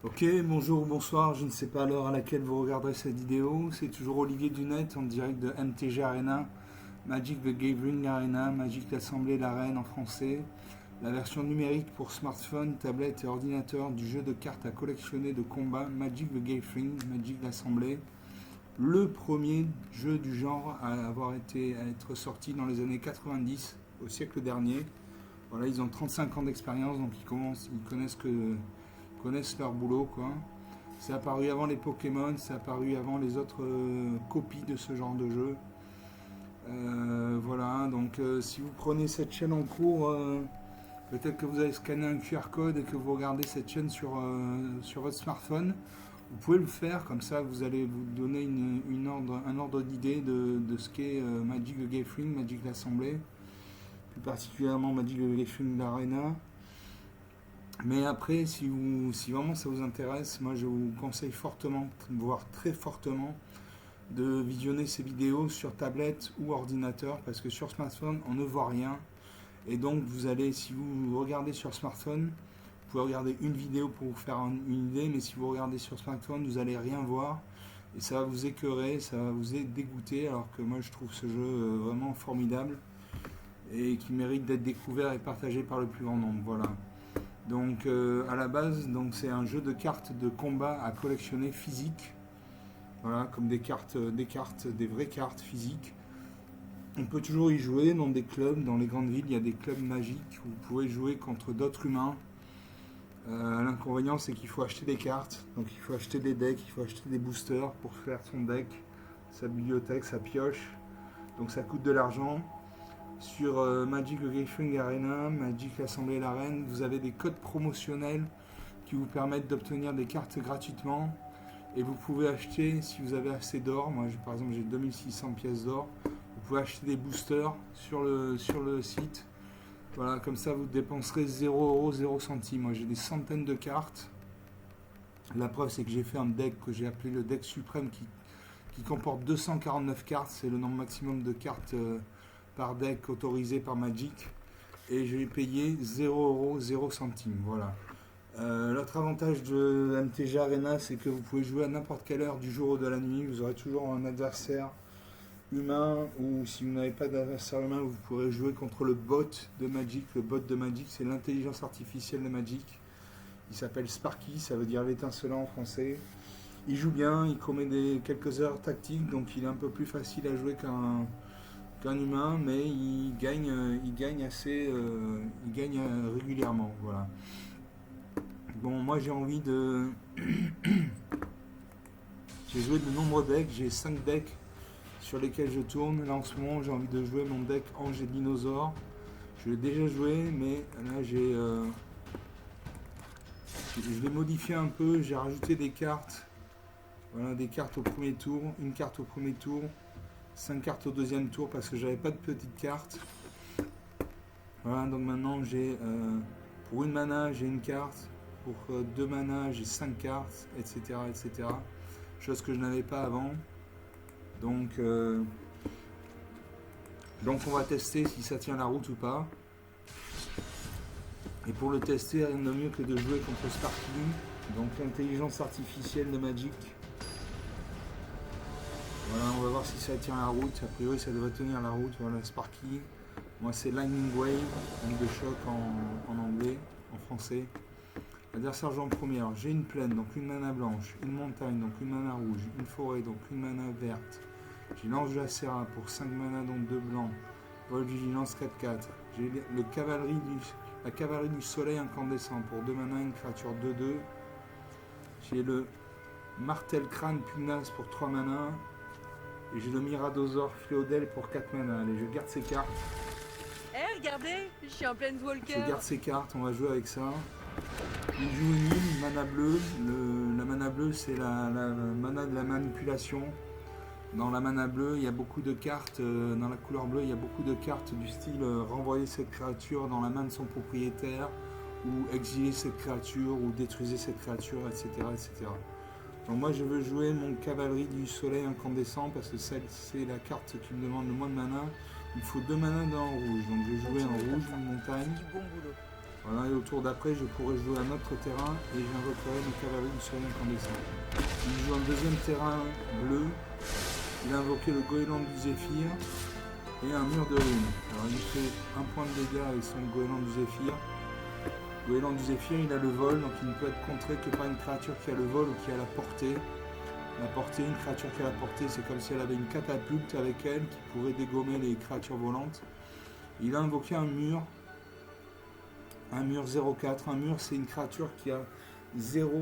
Ok, bonjour ou bonsoir, je ne sais pas l'heure à laquelle vous regarderez cette vidéo. C'est toujours Olivier Dunet en direct de MTG Arena, Magic the Gathering Arena, Magic l'Assemblée l'Arène en français. La version numérique pour smartphone, tablette et ordinateur du jeu de cartes à collectionner de combat Magic the Gathering, Magic l'Assemblée. Le premier jeu du genre à être sorti dans les années 90, au siècle dernier. Voilà, ils ont 35 ans d'expérience, donc ils connaissent leur boulot, quoi. C'est apparu avant les Pokémon, c'est apparu avant les autres copies de ce genre de jeu. Voilà, donc si vous prenez cette chaîne en cours, peut-être que vous avez scanné un QR code et que vous regardez cette chaîne sur votre smartphone. Vous pouvez le faire, comme ça vous allez vous donner un ordre d'idée de ce qu'est Magic the Gathering, Magic l'Assemblée, plus particulièrement Magic the Gathering l'Arena. Mais après, si vraiment ça vous intéresse, moi je vous conseille fortement, voire très fortement, de visionner ces vidéos sur tablette ou ordinateur, parce que sur smartphone, on ne voit rien. Et donc, si vous regardez sur smartphone, vous pouvez regarder une vidéo pour vous faire une idée, mais si vous regardez sur smartphone, vous n'allez rien voir. Et ça va vous écœurer, ça va vous dégoûter, alors que moi je trouve ce jeu vraiment formidable et qui mérite d'être découvert et partagé par le plus grand nombre. Voilà. Donc à la base, c'est un jeu de cartes de combat à collectionner physique. Voilà, comme des vraies cartes physiques. On peut toujours y jouer dans des clubs, dans les grandes villes, il y a des clubs magiques où vous pouvez jouer contre d'autres humains. L'inconvénient, c'est qu'il faut acheter des cartes, donc il faut acheter des decks, il faut acheter des boosters pour faire son deck, sa bibliothèque, sa pioche. Donc ça coûte de l'argent. Sur Magic the Gathering Arena, Magic l'Assemblée l'Arène, vous avez des codes promotionnels qui vous permettent d'obtenir des cartes gratuitement. Et vous pouvez acheter, si vous avez assez d'or, moi par exemple j'ai 2600 pièces d'or, vous pouvez acheter des boosters sur le site. Voilà, comme ça vous dépenserez 0 €, 0 centimes. Moi j'ai des centaines de cartes. La preuve c'est que j'ai fait un deck que j'ai appelé le deck suprême qui comporte 249 cartes, c'est le nombre maximum de cartes par deck autorisé par Magic. Et je l'ai payé 0 €, 0 centimes. Voilà. L'autre avantage de MTG Arena, c'est que vous pouvez jouer à n'importe quelle heure du jour ou de la nuit. Vous aurez toujours un adversaire humain, ou si vous n'avez pas d'adversaire humain, vous pourrez jouer contre le bot de Magic. Le bot de Magic, c'est l'intelligence artificielle de Magic. Il s'appelle Sparky, ça veut dire l'étincelant en français. Il joue bien, il commet quelques erreurs tactiques, donc il est un peu plus facile à jouer qu'un humain, mais il gagne régulièrement. Voilà. Bon, moi j'ai envie de. J'ai joué de nombreux decks, j'ai 5 decks sur lesquels je tourne. Là en ce moment, j'ai envie de jouer mon deck Ange et Dinosaure. Je l'ai déjà joué, mais là je l'ai modifié un peu. J'ai rajouté des cartes. Voilà, des cartes au premier tour, une carte au premier tour, 5 cartes au deuxième tour parce que j'avais pas de petites cartes. Voilà, donc maintenant pour une mana, j'ai une carte. Pour 2 mana, j'ai 5 cartes, etc., etc. Chose que je n'avais pas avant. Donc on va tester si ça tient la route ou pas. Et pour le tester, rien de mieux que de jouer contre Sparky, donc l'intelligence artificielle de Magic. Voilà, on va voir si ça tient la route. A priori, ça devrait tenir la route. Voilà, Sparky. Moi, c'est Lightning Wave, donc de choc en anglais, en français. Adversaire joue en premier. Alors, j'ai une plaine, donc une mana blanche, une montagne, donc une mana rouge, une forêt, donc une mana verte. J'ai l'ange de la Serra pour 5 mana, donc 2 blancs. Vol vigilance 4-4. J'ai la cavalerie du soleil incandescent pour 2 mana, une créature 2-2. J'ai le martel crâne pugnace pour 3 mana. Et j'ai le Miradosaur Fléodel pour 4 mana. Allez, je garde ces cartes. Eh, regardez, je suis en pleine Walker. Je garde ces cartes, on va jouer avec ça. Il joue une mana bleue. La mana bleue, c'est la mana de la manipulation. Dans la mana bleue, il y a beaucoup de cartes. Dans la couleur bleue, il y a beaucoup de cartes du style renvoyer cette créature dans la main de son propriétaire, ou exiler cette créature, ou détruire cette créature, etc., etc. Donc moi je veux jouer mon cavalerie du soleil incandescent parce que c'est la carte qui me demande le moins de mana. Il faut 2 mana dans le rouge. Donc je vais jouer en rouge, une montagne. Du bon boulot. Voilà, et au tour d'après, je pourrais jouer un autre terrain et j'invoquerai mes cavaleries du soleil incandescent. Il joue un deuxième terrain bleu. Il a invoqué le goéland du Zéphyr et un mur de runes. Alors il fait un point de dégâts avec son goéland du Zéphyr. Le goéland du Zéphyr, il a le vol, donc il ne peut être contré que par une créature qui a le vol ou qui a la portée. La portée, une créature qui a la portée, c'est comme si elle avait une catapulte avec elle qui pourrait dégommer les créatures volantes. Il a invoqué un mur 0,4. Un mur, c'est une créature qui a 0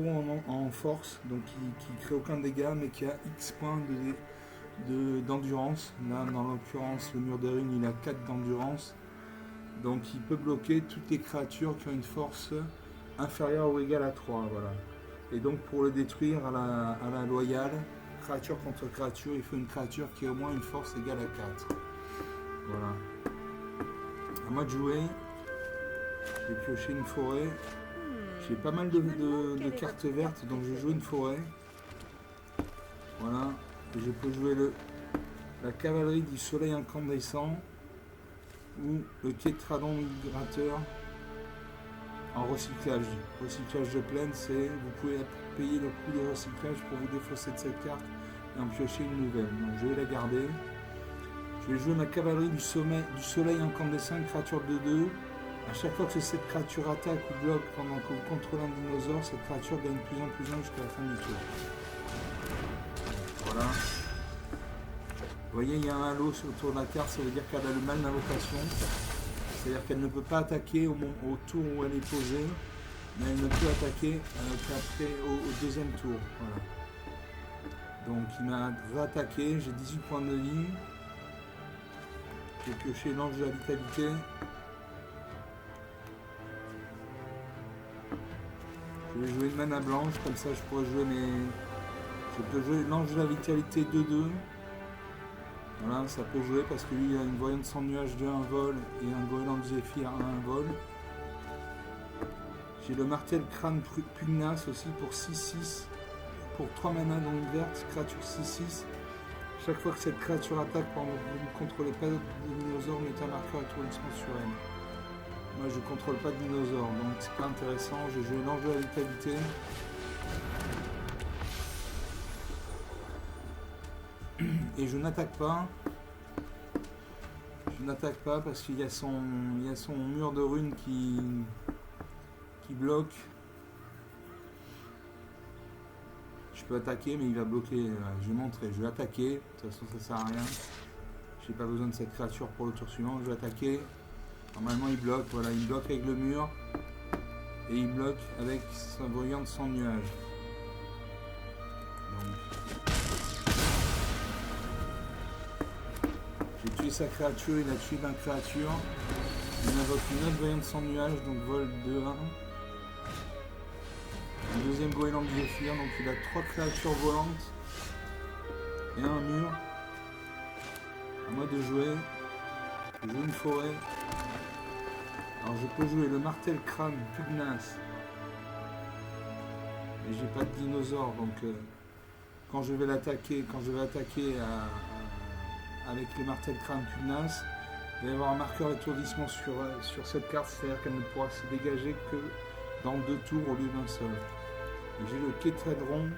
en force, donc qui crée aucun dégât, mais qui a X points d'endurance. Là, dans l'occurrence, le mur de runes, il a 4 d'endurance. Donc, il peut bloquer toutes les créatures qui ont une force inférieure ou égale à 3. Voilà. Et donc, pour le détruire à la loyale, créature contre créature, il faut une créature qui a au moins une force égale à 4. Voilà. À moi de jouer. J'ai pioché une forêt. J'ai pas mal de cartes vertes, donc je joue une forêt. Voilà. Et je peux jouer la cavalerie du soleil incandescent ou le Kétradon migrateur en recyclage. Recyclage de plaine, c'est vous pouvez payer le coût de recyclage pour vous défausser de cette carte et en piocher une nouvelle. Donc je vais la garder. Je vais jouer ma cavalerie du soleil incandescent, une créature de 2. A chaque fois que cette créature attaque ou bloque pendant que vous contrôlez un dinosaure, cette créature gagne plus en plus 1 jusqu'à la fin du tour. Voilà. Vous voyez, il y a un halo autour de la carte, ça veut dire qu'elle a le mal d'invocation. C'est-à-dire qu'elle ne peut pas attaquer au tour où elle est posée, mais elle ne peut attaquer qu'après au deuxième tour. Voilà. Donc il m'a réattaqué, j'ai 18 points de vie. J'ai pioché l'ange de la vitalité. Je vais jouer une mana blanche, comme ça je pourrais jouer Je peux jouer l'ange de la vitalité 2-2. Voilà, ça peut jouer parce que lui il a une voyante sans nuage de 1 vol et un goéland du Zéphyr à 1 vol. J'ai le martel crâne pugnace aussi pour 6-6. Pour 3 mana dans une verte, créature 6-6. Chaque fois que cette créature attaque pendant que vous ne contrôlez pas de dinosaure, mettez un marqueur étourdissement sur elle. Moi je ne contrôle pas de dinosaure, donc c'est pas intéressant. J'ai joué l'ange de la vitalité. Et je n'attaque pas. Je n'attaque pas parce qu'il y a son mur de runes qui bloque. Je peux attaquer mais il va bloquer. Je vais montrer, je vais attaquer. De toute façon ça sert à rien. J'ai pas besoin de cette créature pour le tour suivant. Je vais attaquer. Normalement il bloque, voilà, il bloque avec le mur. Et il bloque avec sa voyante sans nuage. Donc. J'ai tué sa créature, il a tué ma créature. Il invoque une autre voyante sans nuage, donc vol 2-1. Un deuxième goéland du Zéphyr, donc il a 3 créatures volantes et un mur. À moi de jouer. Je joue une forêt. Alors je peux jouer le martel crâne pugnace. Et j'ai pas de dinosaure, donc quand je vais l'attaquer, avec le martel crâne pugnace, il va y avoir un marqueur étourdissement sur cette carte, c'est-à-dire qu'elle ne pourra se dégager que dans 2 tours au lieu d'un seul. Et j'ai le Kétradon,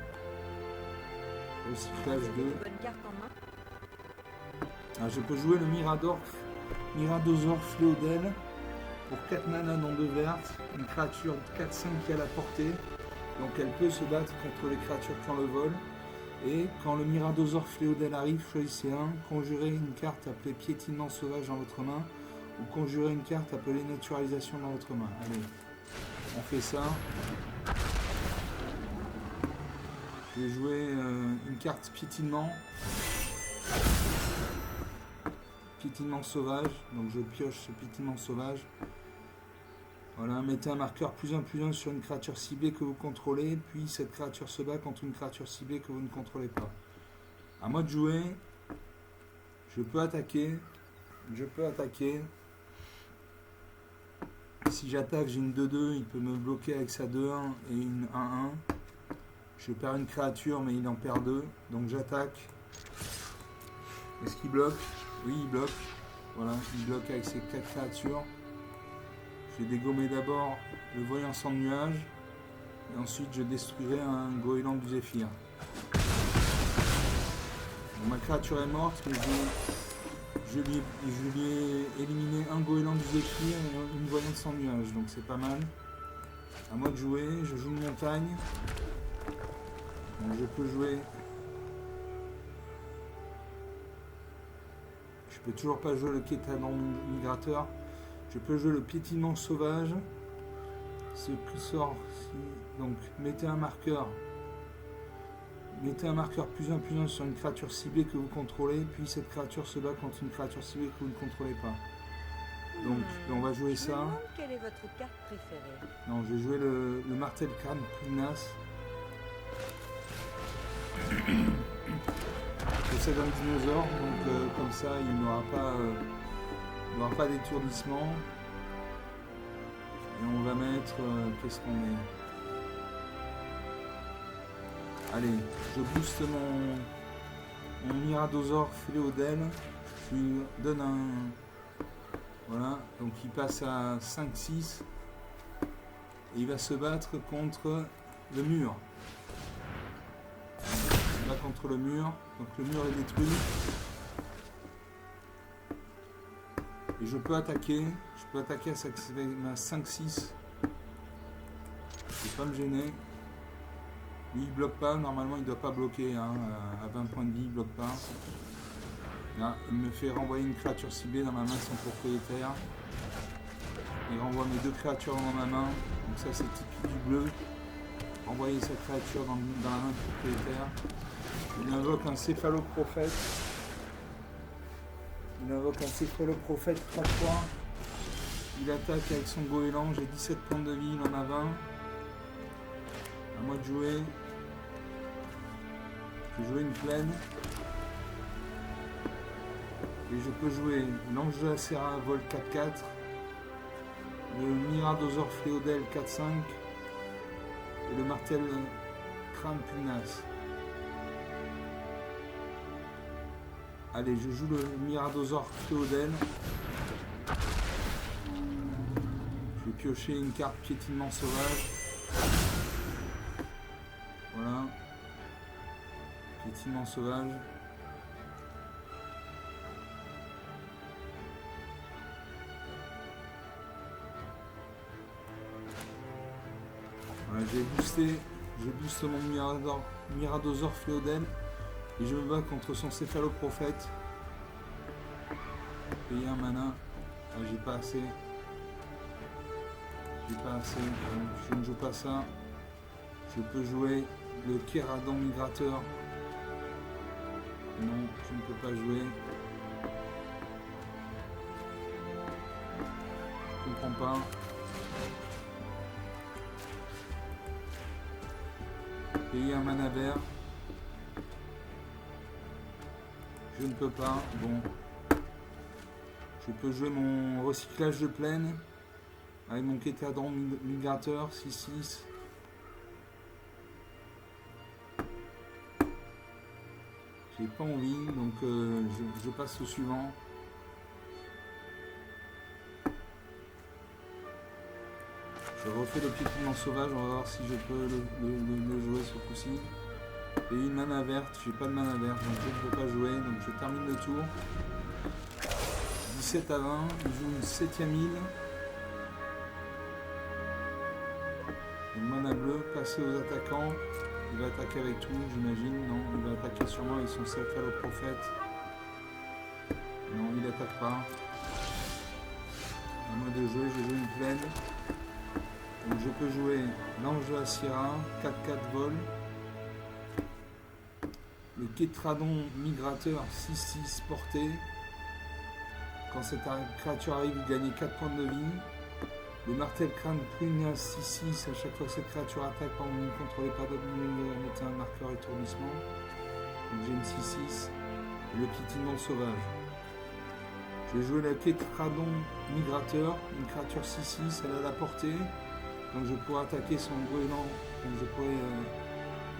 recyclage 2. Alors, je peux jouer le Miradosor Fléodel pour 4 mana non 2 vertes, une créature 4-5 qui a la portée, donc elle peut se battre contre les créatures qui ont le vol. Et quand le Miradosor Fléodel arrive, choisissez un, conjurez une carte appelée Piétinement Sauvage dans votre main, ou conjurez une carte appelée Naturalisation dans votre main. Allez, on fait ça. Je vais jouer une carte Piétinement. Piétinement Sauvage, donc je pioche ce Piétinement Sauvage. Voilà, mettez un marqueur +1/+1 sur une créature ciblée que vous contrôlez, puis cette créature se bat contre une créature ciblée que vous ne contrôlez pas. À moi de jouer, je peux attaquer. Si j'attaque, j'ai une 2-2, il peut me bloquer avec sa 2-1 et une 1-1. Je perds une créature, mais il en perd 2, donc j'attaque. Est-ce qu'il bloque? Oui, il bloque. Voilà, il bloque avec ses 4 créatures. Je vais dégommer d'abord le voyant sans nuage. Et ensuite je détruirai un goéland du Zéphyr. Bon, ma créature est morte, mais je lui ai éliminé un goéland du Zéphyr et une voyante sans nuage, donc c'est pas mal. À moi de jouer, je joue une montagne. Donc je peux jouer. Je peux toujours pas jouer le Kétadon migrateur. Je peux jouer le piétinement sauvage. Ce qui sort. Donc mettez un marqueur. Mettez un marqueur +1/+1 sur une créature ciblée que vous contrôlez, puis cette créature se bat contre une créature ciblée que vous ne contrôlez pas. Donc on va jouer ça. Je me demande quelle est votre carte préférée? Non, je vais jouer le martel crâne pugnace. Possède un dinosaure, donc comme ça il n'aura pas d'étourdissement. Et on va mettre. Qu'est-ce qu'on met? Allez, je booste mon Miradosaure Fléodel. Je lui donne un. Voilà, donc il passe à 5-6. Et il va se battre contre le mur. Il va contre le mur. Donc le mur est détruit. Et je peux attaquer. Je peux attaquer à 5-6. Je vais pas me gêner. Lui il bloque pas, normalement il doit pas bloquer, hein. À 20 points de vie il bloque pas. Là, il me fait renvoyer une créature ciblée dans ma main sans propriétaire. Il renvoie mes deux créatures dans ma main, donc ça c'est typique du bleu. Renvoyer sa créature dans la main propriétaire. Il invoque un céphaloprophète. Il invoque un céphaloprophète 3 fois. Il attaque avec son goéland, j'ai 17 points de vie, il en a 20. À moi de jouer. Je vais jouer une plaine. Et je peux jouer l'ange de la Serra vol 4-4. Le Miradosaure Fléodel 4-5. Et le martel crâne pugnace. Allez, je joue le Miradosaure Fléodel. Je vais piocher une carte piétinement sauvage. Voilà. Piétinement sauvage. Voilà, je booste mon Miradosaure Fléodel et je me bats contre son céphaloprophète. Payer un mana. Ah, j'ai pas assez. Donc je ne joue pas ça. Je peux jouer le Kéradon migrateur. Non, je ne peux pas jouer. Je comprends pas. Payer un mana vert. Je ne peux pas. Bon. Je peux jouer mon recyclage de plaine. Avec mon Kétadon migrateur 6-6. J'ai pas envie, donc je passe au suivant. Je refais le piétinement sauvage, on va voir si je peux le jouer ce coup-ci. Et une mana verte, j'ai pas de mana verte, donc je ne peux pas jouer, donc je termine le tour. 17 à 20, il joue une 7ème île. Une mana bleue, passer aux attaquants. Il va attaquer avec tout, j'imagine. Non, il va attaquer sûrement avec son céphaloprophète. Non, il n'attaque pas. À moi de jouer, je joue une plaine. Donc je peux jouer l'ange de la Sierra, 4-4 vol. Le Kétradon migrateur 6-6 porté. Quand cette créature arrive, vous gagnez 4 points de vie. Le martel crâne pugnace 6-6, à chaque fois que cette créature attaque, quand vous ne contrôlez pas d'autres minions, mettez un marqueur étourdissement. Donc j'ai une 6-6. Et le piétinement sauvage. Je vais jouer la Kétradon migrateur, une créature 6-6, elle a la portée. Donc je pourrais attaquer son goéland, donc je pourrais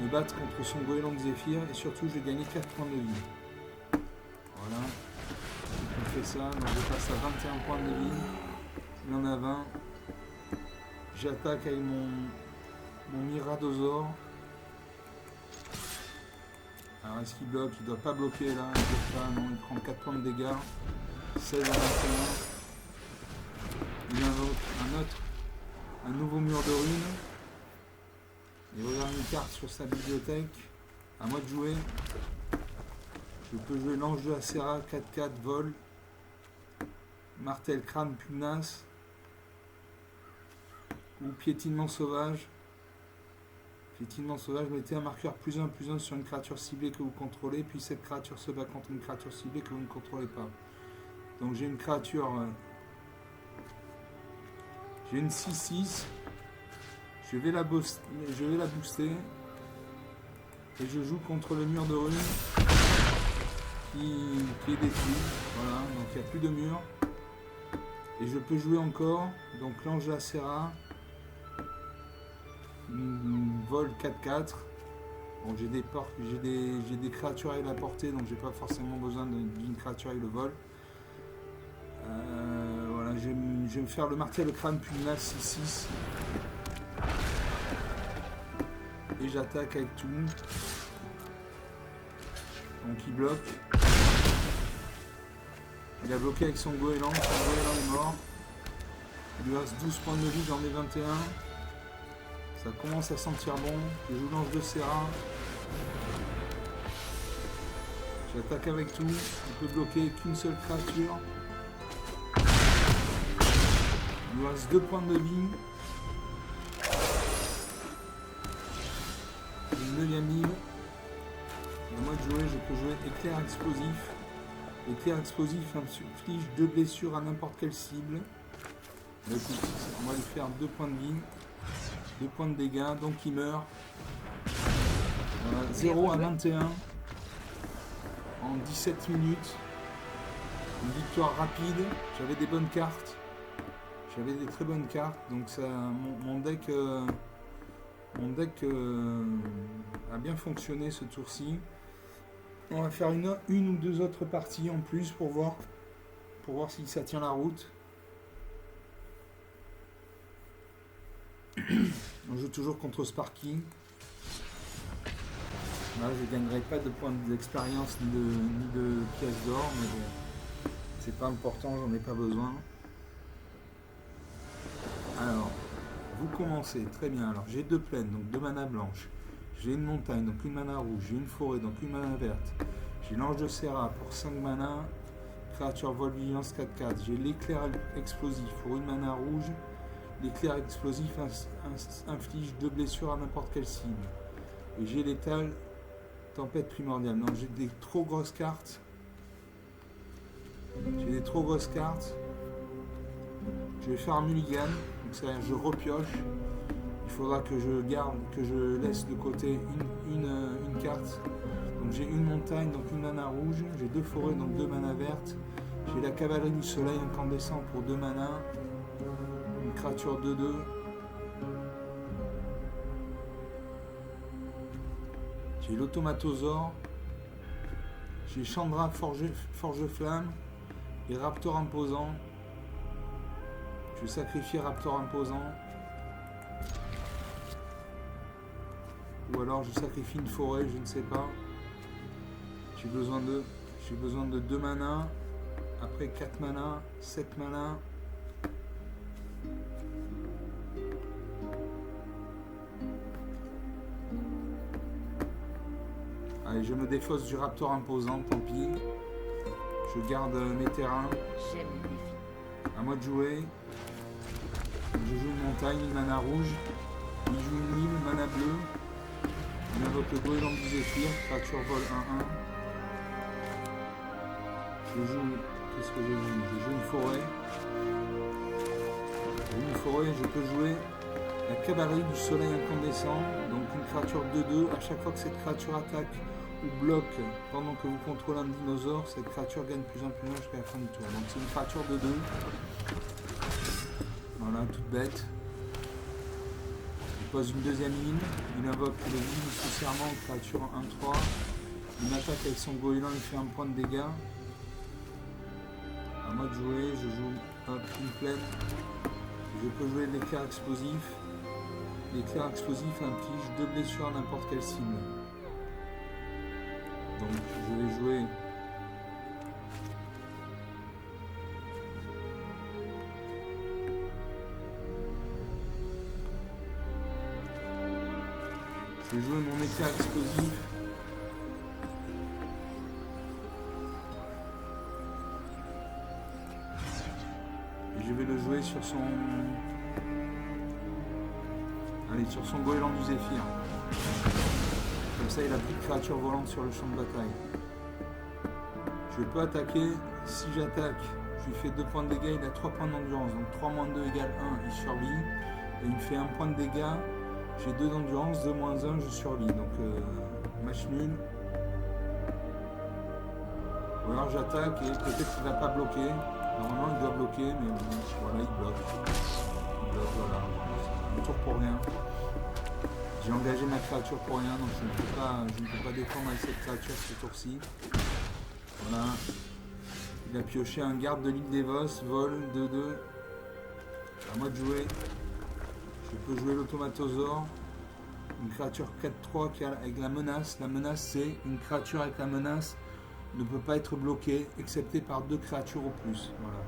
me battre contre son goéland de Zéphyr, et surtout je vais gagner 4 points de vie. Voilà. Donc on fait ça, donc je passe à 21 points de vie. Il en a 20. J'attaque avec mon Miradosaur. Alors est-ce qu'il bloque? Il doit pas bloquer là, il bloque pas, non, il prend 4 points de dégâts. 16 à 21. Il y a un nouveau mur de runes. Il regarde une carte sur sa bibliothèque. À moi de jouer. Je peux jouer l'ange de Acera, 4-4, vol. Martel, crâne, pugnace. Ou piétinement sauvage. Piétinement sauvage, mettez un marqueur +1/+1 sur une créature ciblée que vous contrôlez, puis cette créature se bat contre une créature ciblée que vous ne contrôlez pas. Donc j'ai une créature... j'ai une 6-6. Je vais la booster. Et je joue contre le mur de runes qui est détruit. Voilà, donc il n'y a plus de mur. Et je peux jouer encore. Donc l'ange Acera. Vol 4-4. Bon, j'ai des créatures avec la portée, donc j'ai pas forcément besoin d'une créature avec le vol. Voilà, je vais me faire le martel, le crâne, pugnace 6-6. Et j'attaque avec tout. Donc il bloque. Il a bloqué avec son goéland. Son goéland est mort. Il lui reste 12 points de vie, j'en ai 21. Ça commence à sentir bon. Je joue l'ange de Serra. J'attaque avec tout. Il peut bloquer qu'une seule créature. Il lui reste 2 points de vie. Une 9ème île. Et à moi de jouer, je peux jouer éclair explosif. Éclair explosif inflige 2 blessures à n'importe quelle cible. Donc, on va lui faire 2 points de vie. 2 points de dégâts, donc il meurt. Voilà, 0 à 21 en 17 minutes. Une victoire rapide. J'avais des bonnes cartes. J'avais des très bonnes cartes. Donc ça, mon deck a bien fonctionné ce tour-ci. On va faire une ou deux autres parties en plus pour voir si ça tient la route. On joue toujours contre Sparky. Là, je ne gagnerai pas de points d'expérience ni de pièces d'or, mais bon, c'est pas important, j'en ai pas besoin. Alors, vous commencez, très bien. Alors, j'ai 2 plaines, donc 2 manas blanches. J'ai une montagne, donc une mana rouge. J'ai une forêt, donc une mana verte. J'ai l'ange de Serra pour 5 manas. Créature vol vigilance 4-4. J'ai l'éclair explosif pour une mana rouge. L'éclair explosif inflige 2 blessures à n'importe quelle cible. Et j'ai l'étal tempête primordiale. Non, j'ai des trop grosses cartes. Je vais faire un mulligan. Donc c'est-à-dire je repioche. Il faudra que je laisse de côté une carte. Donc j'ai une montagne, donc une mana rouge. J'ai 2 forêts, donc 2 manas vertes. J'ai la cavalerie du soleil incandescent pour 2 manas. Une créature 2-2. J'ai l'automatosaure. J'ai Chandra forge flamme et Raptor imposant. Je vais sacrifier Raptor imposant. Ou alors je sacrifie une forêt, je ne sais pas. J'ai besoin de 2 manas. Après 4 manas, 7 manas. Allez, je me défausse du Raptor imposant, tant pis. Je garde mes terrains. J'aime les défis. À moi de jouer. Je joue une montagne, une mana rouge. Il joue une île, mana bleue. Il invoque le goéland du Zéphyr, créature vol 1-1. Je joue. Qu'est-ce que je joue? Je joue une forêt. Je peux jouer la cavalerie du soleil incandescent. Donc une créature 2-2. À chaque fois que cette créature attaque ou bloque pendant que vous contrôlez un dinosaure, cette créature gagne +1/+1 jusqu'à la fin du tour. Donc c'est une créature 2-2. Voilà, toute bête. Il pose une 2ème ligne. Il invoque le Vigne sous serment, créature 1-3. Il attaque avec son goéland, il fait 1 point de dégâts. À moi de jouer, je joue une plaine. Je Je peux jouer l'éclair explosif. L'éclair explosif inflige 2 blessures à n'importe quelle cible. Donc je vais jouer mon éclair explosif. Et je vais le jouer sur son... Allez, sur son goéland du Zéphyr. Comme ça, il a plus de créatures volantes sur le champ de bataille. Je peux attaquer. Si j'attaque, je lui fais 2 points de dégâts, il a 3 points d'endurance. Donc 3 moins 2 égale 1, il survit. Et il me fait 1 point de dégâts. J'ai 2 d'endurance, 2 moins 1, je survis. Donc match nul. Ou alors j'attaque et peut-être qu'il ne va pas bloquer. Normalement il doit bloquer, mais voilà, il bloque. Il bloque, voilà. Un tour pour rien. J'ai engagé ma créature pour rien, donc je ne peux pas défendre avec cette créature ce tour-ci. Voilà. Il a pioché un garde de l'île d'Evos, vol, 2-2. À moi de jouer. Je peux jouer l'automatosaure. Une créature 4-3 qui a avec la menace. La menace, c'est une créature avec la menace ne peut pas être bloquée, excepté par 2 créatures au plus. Voilà.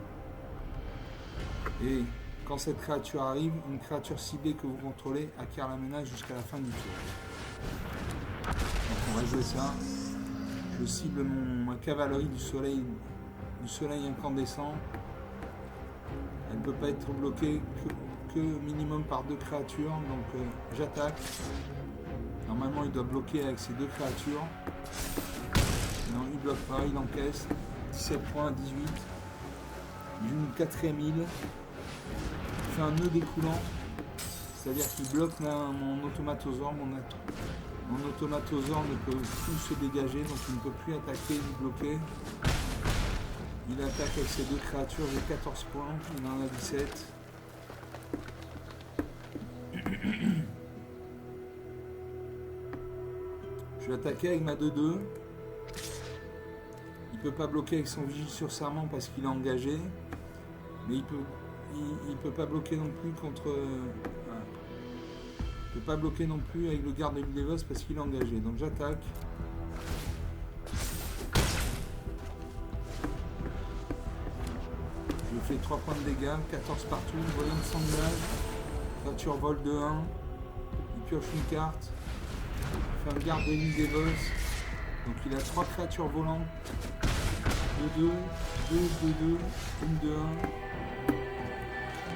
Et quand cette créature arrive, une créature ciblée que vous contrôlez acquiert la menace jusqu'à la fin du tour. Donc on va jouer ça. Je cible ma cavalerie du soleil incandescent. Elle ne peut pas être bloquée que minimum par 2 créatures. Donc j'attaque. Normalement il doit bloquer avec ces 2 créatures. Non, il bloque pas, il encaisse. 17 points à 18. D'une 4ème île. Il fait un nœud découlant. C'est-à-dire qu'il bloque mon automatosaure. Mon automatosaure ne peut plus se dégager, donc il ne peut plus attaquer ni bloquer. Il attaque avec ses 2 créatures, j'ai 14 points, il en a 17. Je vais attaquer avec ma 2-2. Il ne peut pas bloquer avec son vigile sur serment parce qu'il est engagé. Mais il peut pas bloquer non plus contre... Il peut pas bloquer non plus avec le garde de l'île d'Evos parce qu'il est engagé. Donc j'attaque. Je fais 3 points de dégâts, 14 partout, voyant sans nuage. Créature vol de 1. Il pioche une carte. Il fait un garde de l'île d'Evos. Donc il a 3 créatures volantes. 2-2, 2-2-2, une de 1.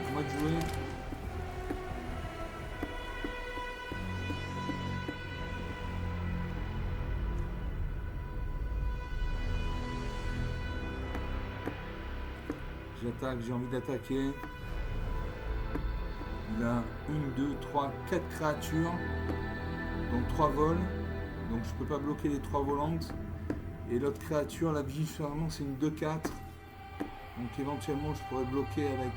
À moi de jouer. J'attaque, j'ai envie d'attaquer. Il a 1, 2, 3, 4 créatures. Donc 3 vols. Donc je peux pas bloquer les 3 volantes. Et l'autre créature, la vigile fermement, c'est une 2-4. Donc éventuellement je pourrais bloquer avec...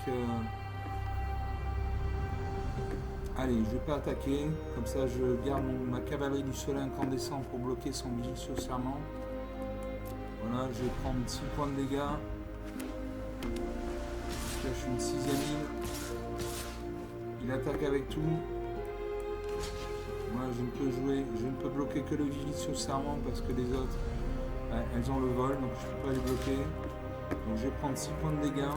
Allez, je vais pas attaquer. Comme ça je garde ma cavalerie du soleil incandescent pour bloquer son vigile sur serment. Voilà, je vais prendre 6 points de dégâts. Je suis une 6ème île. Il attaque avec tout. Moi je ne peux bloquer que le vigile sur serment parce que les autres elles ont le vol, donc je ne peux pas les bloquer. Donc je vais prendre 6 points de dégâts.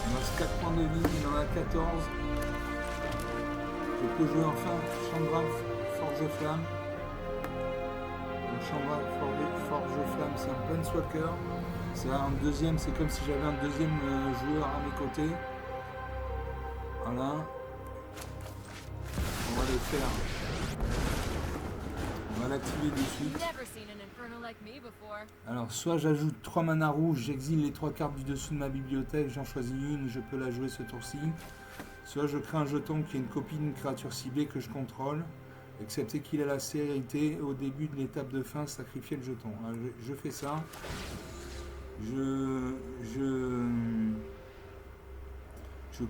Il me reste 4 points de vie, il en a 14. Je peux jouer enfin Chandra Forge Flamme. Chandra Forge Flamme, c'est un Planeswalker. C'est un deuxième, c'est comme si j'avais un deuxième joueur à mes côtés. Voilà. On va le faire. On va l'activer de suite. Alors, soit j'ajoute 3 mana rouges, j'exile les 3 cartes du dessus de ma bibliothèque, j'en choisis une, je peux la jouer ce tour-ci. Soit je crée un jeton qui est une copie d'une créature ciblée que je contrôle. Excepté qu'il a la célérité au début de l'étape de fin, sacrifier le jeton. Alors, je fais ça. Je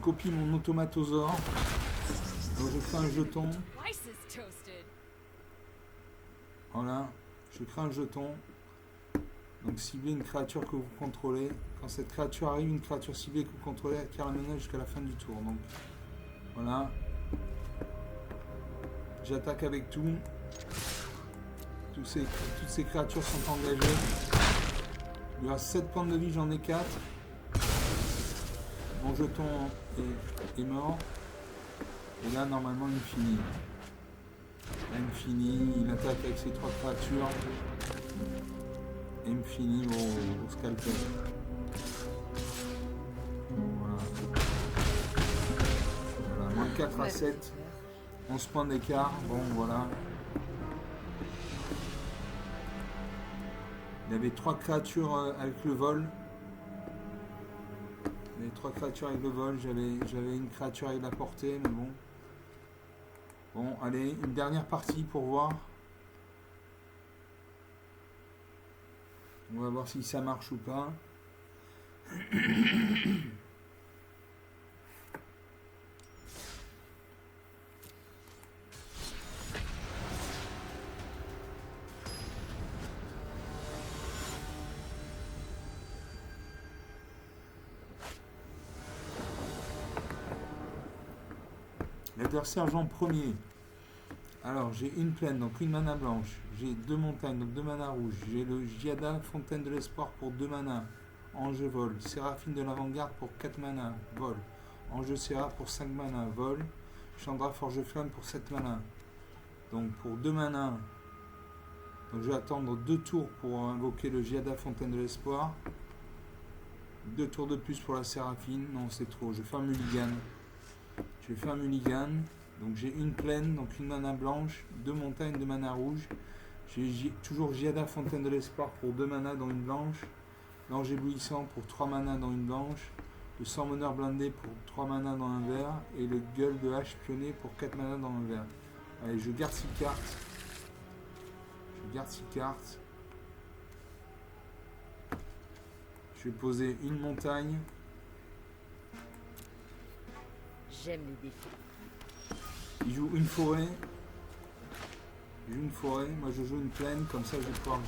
copie mon automatosaure. Donc je crée un jeton. Voilà. Je crée un jeton. Donc ciblez une créature que vous contrôlez. Quand cette créature arrive, une créature ciblée que vous contrôlez acquiert la menace jusqu'à la fin du tour. Donc voilà. J'attaque avec tout. Toutes ces créatures sont engagées. Il lui reste 7 points de vie, j'en ai 4. Mon jeton est mort. Et là, normalement, il finit. Là, il finit. Il attaque avec ses 3 créatures. Et il me finit au scalpel. Voilà. Voilà. Moins 4 à 7. 11 points d'écart. Bon, voilà. Il y avait 3 créatures avec le vol. Il y avait 3 créatures avec le vol. J'avais une créature avec la portée, mais bon. Bon, allez, une dernière partie pour voir. On va voir si ça marche ou pas. L'adversaire joue en premier. Alors j'ai une plaine, donc une mana blanche. J'ai 2 montagnes, donc 2 mana rouges. J'ai le Giada, Fontaine de l'Espoir pour 2 mana. Ange vol. Séraphine de l'Avant-Garde pour 4 mana. Vol. Ange Serra pour 5 mana. Vol. Chandra Forge Flamme pour 7 mana. Donc pour 2 mana. Donc je vais attendre 2 tours pour invoquer le Giada, Fontaine de l'Espoir. 2 tours de plus pour la Séraphine. Non, c'est trop. Je vais faire mulligan. Je vais faire mulligan. Donc j'ai une plaine, donc une mana blanche, 2 montagnes, 2 mana rouges. J'ai toujours Giada, Fontaine de l'Espoir pour 2 mana dans une blanche. L'Ange éblouissant pour 3 mana dans une blanche. Le sang meneur blindé pour 3 mana dans un vert. Et le gueule de hache pionnier pour 4 mana dans un vert. Allez, je garde 6 cartes. Je garde 6 cartes. Je vais poser une montagne. J'aime les défis. Il joue une forêt. Il joue une forêt. Moi je joue une plaine. Comme ça je vais pouvoir.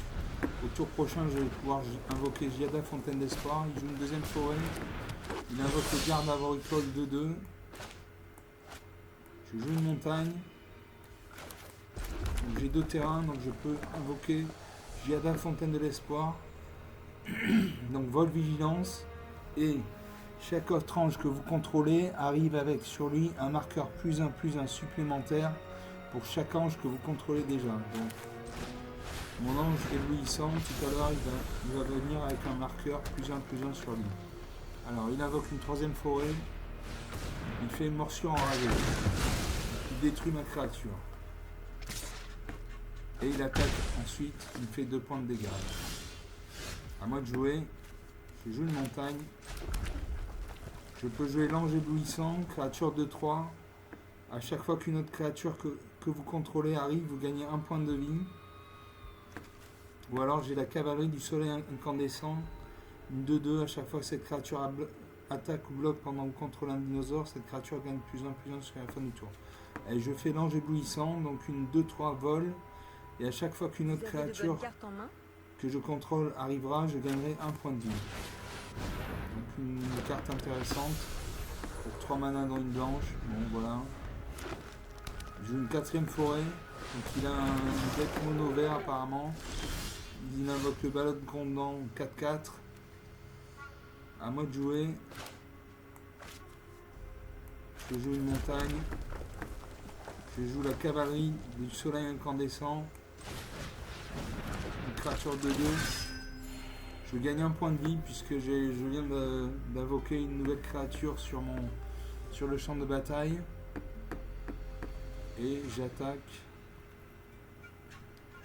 Au tour prochain je vais pouvoir invoquer Giada, Fontaine d'Espoir. Il joue une deuxième forêt. Il invoque le garde avoricole 2-2. Je joue une montagne. Donc j'ai 2 terrains. Donc je peux invoquer Giada, Fontaine de l'Espoir. Donc vol vigilance. Et chaque autre ange que vous contrôlez arrive avec sur lui un marqueur +1/+1 supplémentaire pour chaque ange que vous contrôlez déjà. Donc, mon ange éblouissant, tout à l'heure, il va venir avec un marqueur +1/+1 sur lui. Alors, il invoque une 3e forêt. Il fait une morsure enragée. Il détruit ma créature. Et il attaque ensuite. Il fait 2 points de dégâts. À moi de jouer. Je joue une montagne. Je peux jouer l'ange éblouissant, créature de 3. À chaque fois qu'une autre créature que vous contrôlez arrive, vous gagnez 1 point de vie. Ou alors j'ai la cavalerie du soleil incandescent, une 2-2. À chaque fois que cette créature attaque ou bloque pendant que vous contrôlez un dinosaure, cette créature gagne +1/+1 jusqu'à la fin du tour. Et je fais l'ange éblouissant, donc une 2-3 vol. Et à chaque fois qu'une autre créature que je contrôle arrivera, je gagnerai 1 point de vie. Donc une carte intéressante pour 3 mana dans une blanche. Bon voilà. J'ai une 4e forêt. Donc il a un deck mono vert apparemment. Il invoque le ballot de grondant 4-4. À moi de jouer. Je joue une montagne. Je joue la cavalerie du soleil incandescent. Une créature de 2. Je gagne 1 point de vie puisque je viens d'invoquer une nouvelle créature sur le champ de bataille. Et j'attaque.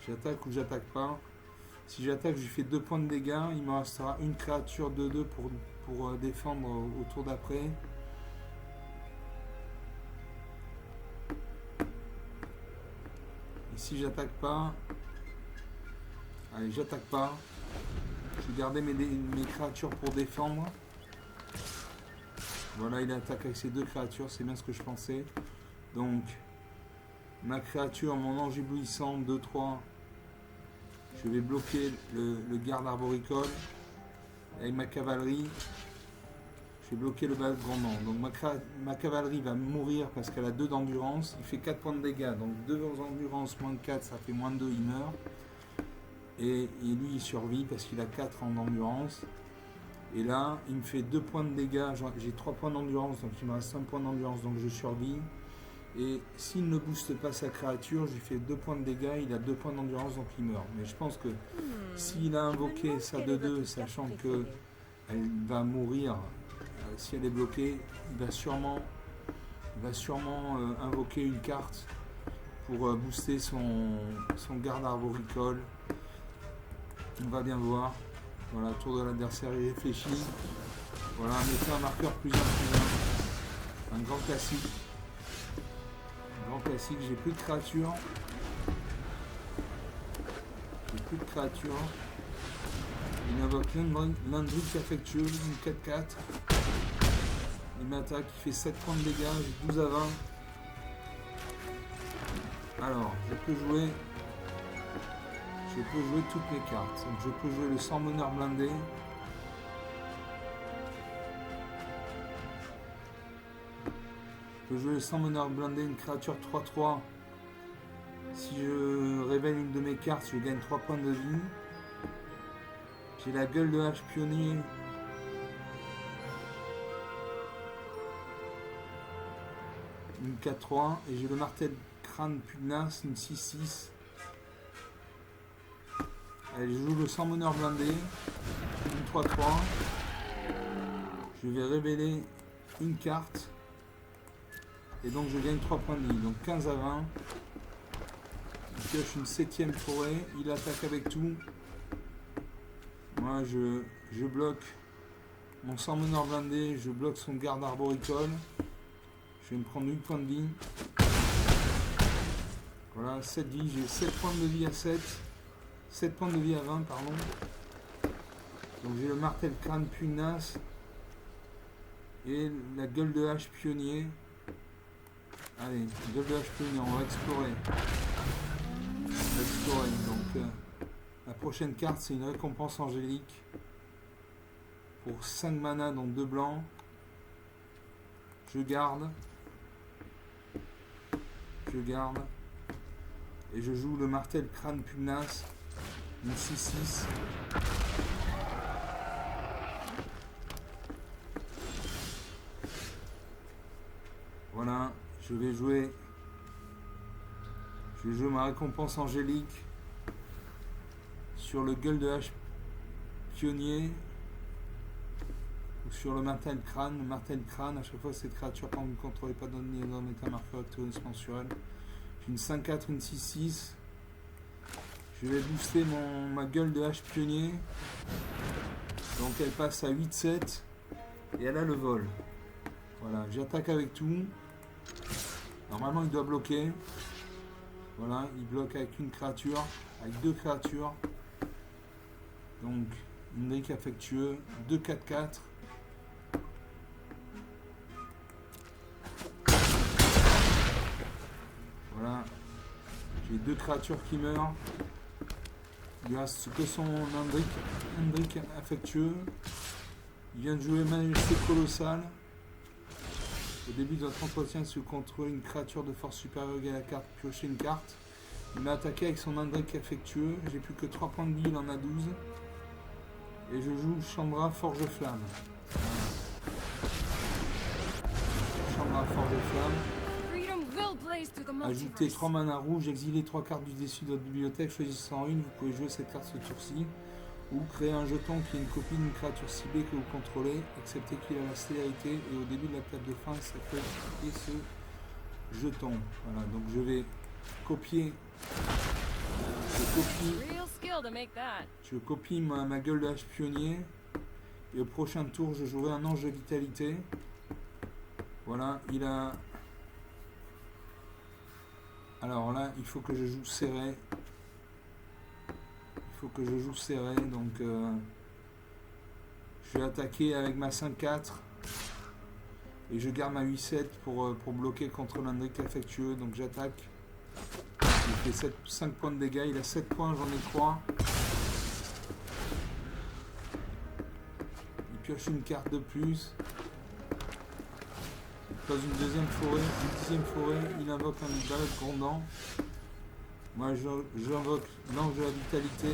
J'attaque ou j'attaque pas. Si j'attaque, je lui fais 2 points de dégâts. Il me restera une créature de 2 pour défendre au tour d'après. Et si j'attaque pas... Allez, j'attaque pas. Je vais garder mes créatures pour défendre. Voilà, il attaque avec ses 2 créatures, c'est bien ce que je pensais. Donc, ma créature, mon ange éblouissant, 2-3. Je vais bloquer le garde arboricole. Avec ma cavalerie, je vais bloquer le bas grandement. Donc ma cavalerie va mourir parce qu'elle a 2 d'endurance. Il fait 4 points de dégâts. Donc 2 d'endurance moins 4, ça fait moins 2, il meurt. Et lui, il survit parce qu'il a 4 en endurance. Et là, il me fait 2 points de dégâts. J'ai 3 points d'endurance, donc il me reste 5 points d'endurance, donc je survis. Et s'il ne booste pas sa créature, j'ai fait 2 points de dégâts, il a 2 points d'endurance, donc il meurt. Mais je pense que s'il a invoqué sa 2-2, sachant qu'elle va mourir, si elle est bloquée, il va sûrement invoquer une carte pour booster son garde arboricole. On va bien voir. Voilà, tour de l'adversaire, il réfléchit. Voilà, mettez un marqueur +1/+1. Un grand classique. J'ai plus de créatures. Il invoque l'Undric affectueux, une 4-4. Il m'attaque, il fait 7 points de dégâts, j'ai 12 à 20. Alors, je peux jouer toutes mes cartes. Donc je peux jouer le sang meneur blindé. Je peux jouer le sang meneur blindé, une créature 3-3. Si je révèle une de mes cartes, je gagne 3 points de vie. J'ai la gueule de hache pionnier. Une 4-3. Et j'ai le martel crâne pugnace, une 6-6. Allez, je joue le sang meneur blindé. Une 3-3. Je vais révéler une carte. Et donc je gagne 3 points de vie. Donc 15 à 20. Il pioche une 7ème forêt. Il attaque avec tout. Moi je bloque mon sang meneur blindé. Je bloque son garde arboricole. Je vais me prendre 8 points de vie. Voilà, 7 vies. J'ai 7 points de vie à 7. 7 points de vie à 20, pardon. Donc j'ai le martel crâne pugnace. Et la gueule de hache pionnier. Allez, gueule de hache pionnier, on va explorer. Donc la prochaine carte, c'est une récompense angélique. Pour 5 mana, donc 2 blancs. Je garde. Et je joue le martel crâne pugnace. Une 6-6. Voilà, je vais jouer ma récompense angélique sur le gueule de hache pionnier ou sur le martel crâne. Le martel crâne, à chaque fois cette créature quand vous ne contrôlez pas donner un marqueur actif mensuel. J'ai une 5-4, une 6-6. Je vais booster ma gueule de hache pionnier. Donc elle passe à 8-7 et elle a le vol. Voilà, j'attaque avec tout. Normalement il doit bloquer. Voilà, il bloque avec une créature, avec 2 créatures. Donc une brique affectueux, 2-4-4. Voilà, j'ai 2 créatures qui meurent. Il lui reste que son Undric affectueux. Il vient de jouer Majesté Colossale. Au début de votre entretien, si vous contrôlez une créature de force supérieure à la carte, piochez une carte. Il m'a attaqué avec son Undric affectueux. J'ai plus que 3 points de vie, il en a 12. Et je joue Chambra Forge Flamme. Chambra Forge Flamme. Ajoutez 3 mana rouges, exilez 3 cartes du dessus de votre bibliothèque, choisissant une, vous pouvez jouer cette carte ce tour-ci. Ou créer un jeton qui est une copie d'une créature ciblée que vous contrôlez, excepté qu'il a la célérité, et au début de la table de fin, ça peut être ce jeton. Voilà, donc je vais copier. Je copie ma gueule de hache pionnier. Et au prochain tour, je jouerai un ange de vitalité. Voilà, il a... Alors là, il faut que je joue serré. Donc je vais attaquer avec ma 5-4 et je garde ma 8-7 pour bloquer contre l'Undric affectueux. Donc j'attaque. Il fait 5 points de dégâts, il a 7 points, j'en ai 3. pioche une carte de plus. Dans une deuxième forêt, une dixième forêt, il invoque un balai grondant. Moi j'invoque l'ange de la vitalité.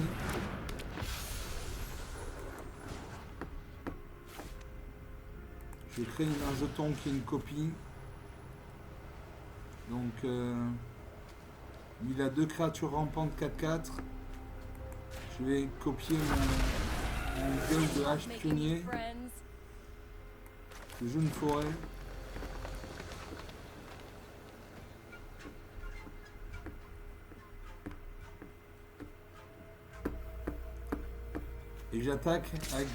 Je crée un jeton qui est une copie. Donc il a 2 créatures rampantes 4-4. Je vais copier mon gueule de hache pionnier. Je joue une forêt. Et j'attaque avec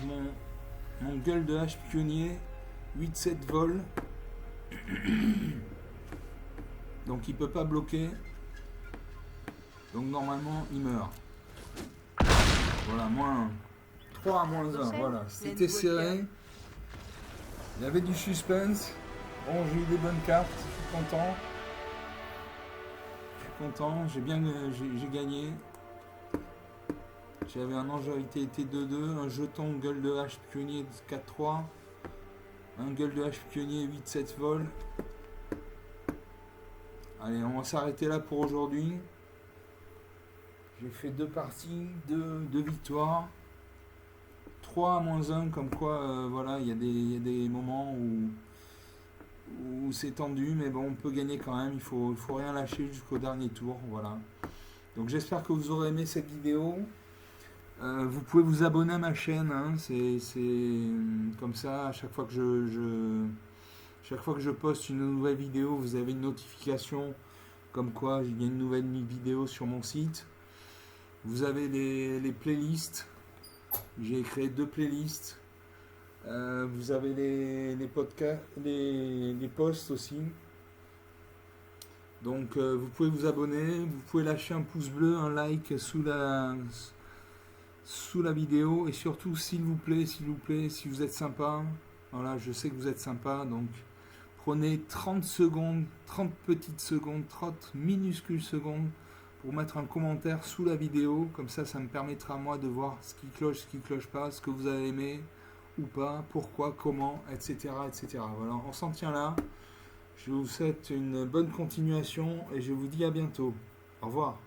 mon gueule de hache pionnier 8-7 vol. Donc il peut pas bloquer. Donc normalement il meurt. Voilà, moins 3 à moins 1. Voilà, c'était serré. Il y avait du suspense. Bon, j'ai eu des bonnes cartes, je suis content. J'ai gagné. J'avais un ange de vitalité 2-2, un jeton gueule de hache pionnier 4-3, un gueule de hache pionnier 8-7 vol. Allez, on va s'arrêter là pour aujourd'hui. J'ai fait 2 parties, 2 victoires. 3 à moins 1, comme quoi, voilà, il y a des moments où c'est tendu, mais bon, on peut gagner quand même. Il faut rien lâcher jusqu'au dernier tour, voilà. Donc j'espère que vous aurez aimé cette vidéo. Vous pouvez vous abonner à ma chaîne, hein, c'est comme ça, à chaque fois que je poste une nouvelle vidéo, vous avez une notification comme quoi il y a une nouvelle vidéo sur mon site. Vous avez les playlists, j'ai créé 2 playlists. Vous avez les podcasts, les posts aussi. Donc vous pouvez vous abonner, vous pouvez lâcher un pouce bleu, un like sous la vidéo, et surtout s'il vous plaît, si vous êtes sympa, voilà, je sais que vous êtes sympa, donc prenez 30 secondes, 30 petites secondes, 30 minuscules secondes pour mettre un commentaire sous la vidéo, comme ça me permettra moi de voir ce qui cloche pas, ce que vous avez aimé ou pas, pourquoi, comment, etc. Voilà, on s'en tient là. Je vous souhaite une bonne continuation et je vous dis à bientôt. Au revoir.